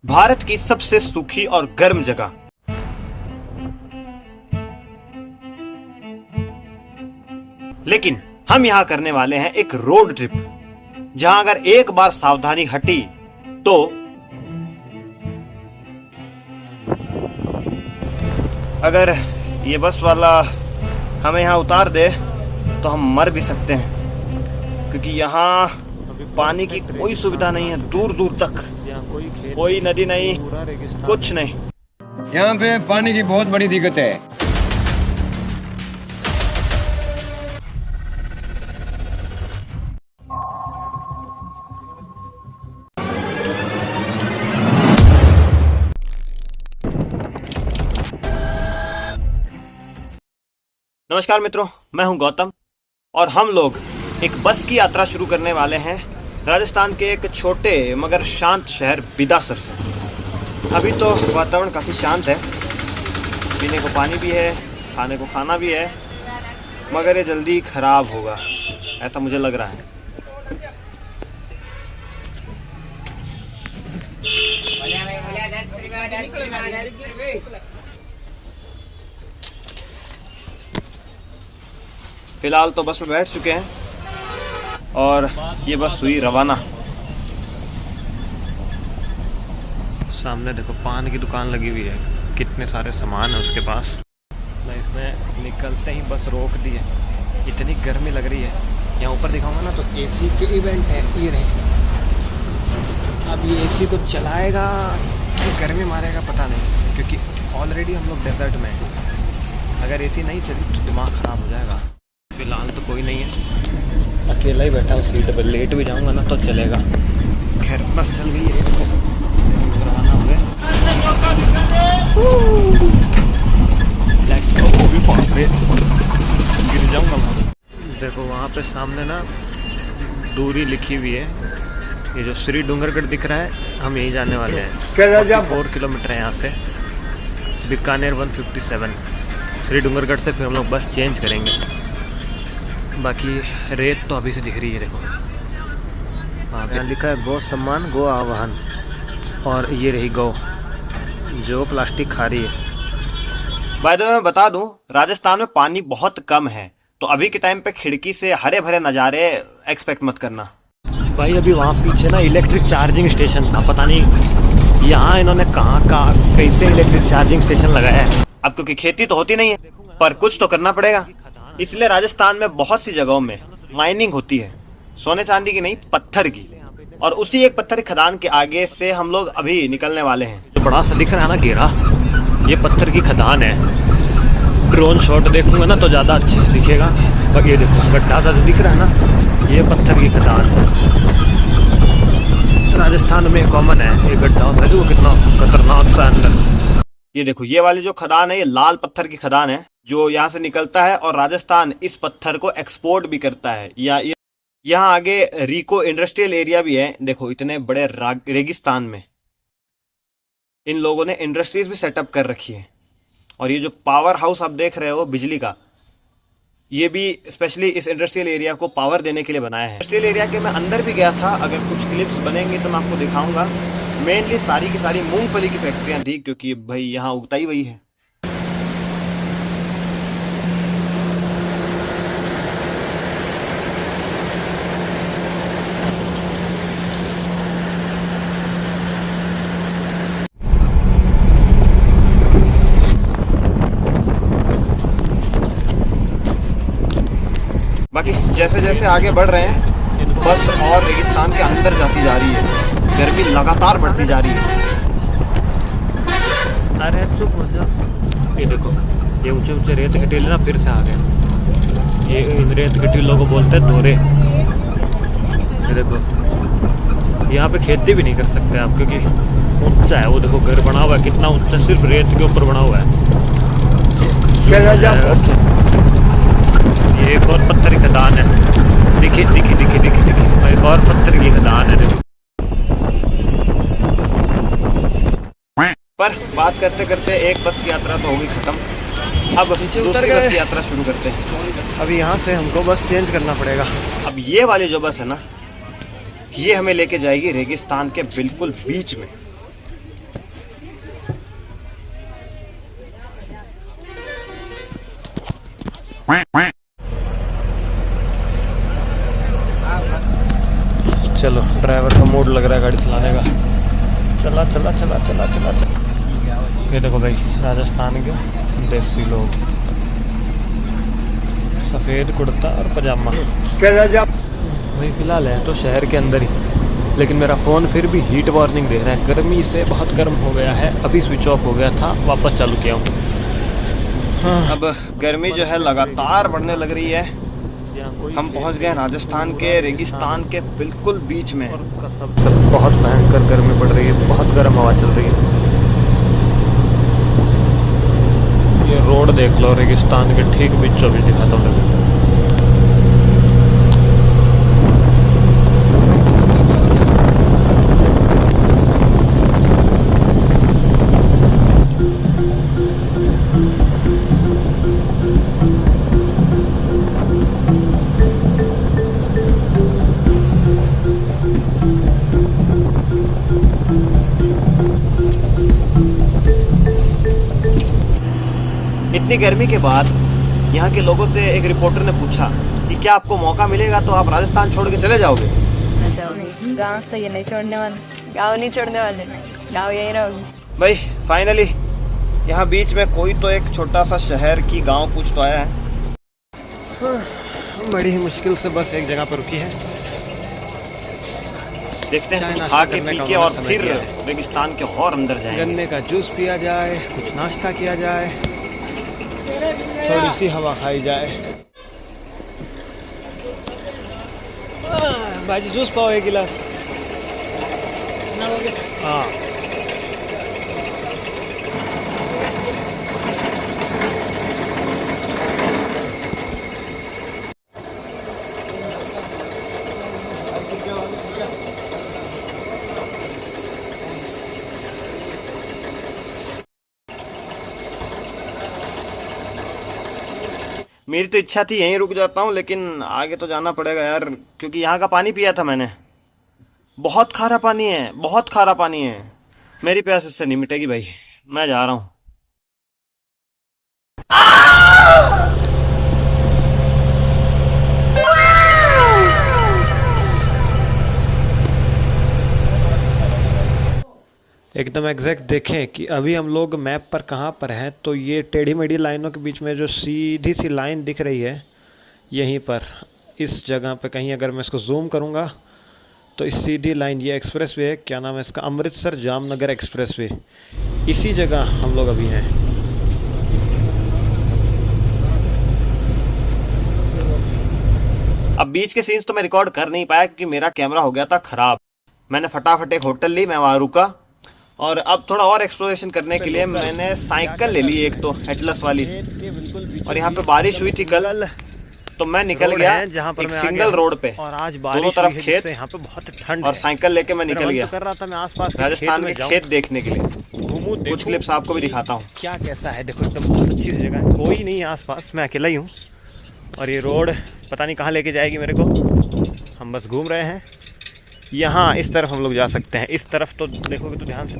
भारत की सबसे सूखी और गर्म जगह। लेकिन हम यहां करने वाले हैं एक रोड ट्रिप, जहां अगर एक बार सावधानी हटी तो अगर ये बस वाला हमें यहां उतार दे तो हम मर भी सकते हैं, क्योंकि यहाँ पानी की कोई सुविधा नहीं है। दूर दूर तक कोई नदी नहीं, कुछ नहीं। यहाँ पे पानी की बहुत बड़ी दिक्कत है। नमस्कार मित्रों, मैं हूं गौतम और हम लोग एक बस की यात्रा शुरू करने वाले हैं राजस्थान के एक छोटे मगर शांत शहर बिदासर से। अभी तो वातावरण काफ़ी शांत है, पीने को पानी भी है, खाने को खाना भी है, मगर ये जल्दी ख़राब होगा ऐसा मुझे लग रहा है। फिलहाल तो बस में बैठ चुके हैं और ये बस हुई रवाना। सामने देखो पान की दुकान लगी हुई है, कितने सारे सामान है उसके पास। इसमें निकलते ही बस रोक दी है, इतनी गर्मी लग रही है। यहाँ ऊपर दिखाऊंगा ना तो एसी के इवेंट है, ये रहे। अब ये एसी को चलाएगा कि गर्मी मारेगा पता नहीं, क्योंकि ऑलरेडी हम लोग डेजर्ट में हैं। अगर एसी नहीं चली तो दिमाग ख़राब हो जाएगा। फिलहाल तो कोई नहीं है, अकेला ही बैठा हूँ सीट पर। लेट भी जाऊँगा ना तो चलेगा। खैर बस चल गई है, रवाना हुए। Let's go. वो भी बाप रे, गिर जाऊँगा मैं। देखो वहाँ पे सामने ना दूरी लिखी हुई है, ये जो श्री डूंगरगढ़ दिख रहा है, हम यहीं जाने वाले हैं। 4 किलोमीटर है यहाँ से, बीकानेर 157। श्री डूंगरगढ़ से फिर हम लोग बस चेंज करेंगे। बाकी रेत तो अभी से दिख रही है, देखो यहाँ लिखा है गौ सम्मान गौ आवाहन, और ये रही गौ जो प्लास्टिक खा रही है। बाय द वे मैं बता दूं, राजस्थान में पानी बहुत कम है, तो अभी के टाइम पे खिड़की से हरे भरे नज़ारे एक्सपेक्ट मत करना भाई। अभी वहाँ पीछे ना इलेक्ट्रिक चार्जिंग स्टेशन था, पता नहीं यहाँ इन्होंने कहाँ कैसे इलेक्ट्रिक चार्जिंग स्टेशन लगाया है। अब क्योंकि खेती तो होती नहीं है, पर कुछ तो करना पड़ेगा, इसलिए राजस्थान में बहुत सी जगहों में माइनिंग होती है, सोने चांदी की नहीं, पत्थर की। और उसी एक पत्थर की खदान के आगे से हम लोग अभी निकलने वाले हैं। जो बड़ा सा दिख रहा है ना घेरा, ये पत्थर की खदान है। ड्रोन शॉट देखूंगा ना तो ज़्यादा अच्छे से दिखेगा। और ये देखो गड्ढा सा जो दिख रहा है ना, ये पत्थर की खदान है। राजस्थान में कॉमन है ये गड्ढा सा, जो कितना खतरनाक सा अंदर। ये देखो ये वाली जो खदान है, ये लाल पत्थर की खदान है जो यहाँ से निकलता है, और राजस्थान इस पत्थर को एक्सपोर्ट भी करता है। यहाँ आगे रिको इंडस्ट्रियल एरिया भी है। देखो इतने बड़े रेगिस्तान में इन लोगों ने इंडस्ट्रीज भी सेटअप कर रखी है। और ये जो पावर हाउस आप देख रहे हो बिजली का, ये भी स्पेशली इस इंडस्ट्रियल एरिया को पावर देने के लिए बनाया है। इंडस्ट्रियल एरिया के मैं अंदर भी गया था, अगर कुछ क्लिप्स बनेंगे तो मैं आपको दिखाऊंगा। मेनली सारी की सारी मूंगफली की फैक्ट्रियां थी, क्योंकि भाई यहाँ उगता ही वही है। बाकी जैसे जैसे आगे बढ़ रहे हैं, बस और रेगिस्तान के अंदर जाती जा रही है। गर्मी लगातार बढ़ती जा रही है। अरे चुप हो जाओ। ये देखो ये ऊंचे ऊंचे रेत के टीले ना फिर से आ गए। ये इन रेत के टीलों को बोलते हैं दोरे। ये देखो यहाँ पे खेती भी नहीं कर सकते आप, क्योंकि ऊंचा है। वो देखो घर बना हुआ है, कितना ऊंचा, सिर्फ रेत के ऊपर बना हुआ है। ये एक और पत्थर की खदान है, दिखी दिखी दिखी दिखी दिखी एक और पत्थर की खदान है, देखो। पर बात करते करते एक बस की यात्रा तो होगी खत्म। अब दूसरी बस की यात्रा शुरू करते हैं। अब यहाँ से हमको बस चेंज करना पड़ेगा। अब ये वाली जो बस है ना, ये हमें लेके जाएगी रेगिस्तान के बिल्कुल बीच में। चलो, ड्राइवर का मूड लग रहा है गाड़ी चलाने का। चला चला चला चला चला चला। ये देखो भाई, राजस्थान के देसी लोग, सफ़ेद कुर्ता और पजामा। भाई फिलहाल है तो शहर के अंदर ही, लेकिन मेरा फ़ोन फिर भी हीट वार्निंग दे रहा है। गर्मी से बहुत गर्म हो गया है। अभी स्विच ऑफ हो गया था, वापस चालू किया हूँ। हाँ, अब गर्मी जो है लगातार बढ़ने लग रही है। हम पहुँच गए राजस्थान के रेगिस्तान के बिल्कुल बीच में। सब बहुत भयंकर गर्मी पड़ रही है, बहुत गर्म हवा चल रही है। ये रोड देख लो, रेगिस्तान के ठीक बीचों बीच दिखाता हूँ। इतनी गर्मी के बाद यहाँ के लोगों से एक रिपोर्टर ने पूछा कि क्या आपको मौका मिलेगा तो आप राजस्थान छोड़ के चले जाओगे? गाँव तो ये नहीं छोड़ने वाले, गाँव नहीं छोड़ने वाले, गाँव यहीं रहोगे। भाई फाइनली यहाँ बीच में कोई तो एक छोटा सा शहर की गांव कुछ तो आया है। बड़ी ही मुश्किल से बस एक जगह पर रुकी है। देखते हैं कुछ खा के पी के और फिर रेगिस्तान के और अंदर जाएंगे। गन्ने का जूस पिया जाए, कुछ नाश्ता किया जाए, थोड़ी सी हवा खाई जाए। भाजी जूस पाओ एक गिलास। हाँ, मेरी तो इच्छा थी यहीं रुक जाता हूँ, लेकिन आगे तो जाना पड़ेगा यार, क्योंकि यहाँ का पानी पिया था मैंने। बहुत खारा पानी है, बहुत खारा पानी है। मेरी प्यास इससे नहीं मिटेगी भाई, मैं जा रहा हूँ। एकदम एग्जैक्ट देखें कि अभी हम लोग मैप पर कहाँ पर हैं, तो ये टेढ़ी मेढ़ी लाइनों के बीच में जो सीधी सी लाइन दिख रही है, यहीं पर इस जगह पे कहीं अगर मैं इसको जूम करूँगा तो इस सीधी लाइन, ये एक्सप्रेसवे है, क्या नाम है इसका, अमृतसर जामनगर एक्सप्रेसवे, इसी जगह हम लोग अभी हैं। अब बीच के सीन्स तो मैं रिकॉर्ड कर नहीं पाया क्योंकि मेरा कैमरा हो गया था ख़राब। मैंने फटाफट एक होटल ली, मैं वहाँ रुका और अब थोड़ा और एक्सप्लोरेशन करने के लिए मैंने साइकिल ले ली एक तो एटलस वाली। और यहाँ पे बारिश हुई थी कल, तो मैं निकल गया जहाँ पर एक सिंगल रोड पे, और आज दोनों तरफ खेत, यहाँ पे बहुत ठंड, और साइकिल लेके मैं निकल गया कर रहा था मैं आसपास राजस्थान के खेत देखने के लिए। घूमूं, कुछ क्लिप्स आपको भी दिखाता हूँ क्या कैसा है। देखो एकदम बहुत अच्छी सी जगह है, कोई नहीं है आसपास, मैं अकेला ही हूँ। और ये रोड पता नहीं कहाँ लेके जाएगी मेरे को, हम बस घूम रहे हैं। यहाँ इस तरफ हम लोग जा सकते हैं, इस तरफ तो देखोगे तो ध्यान से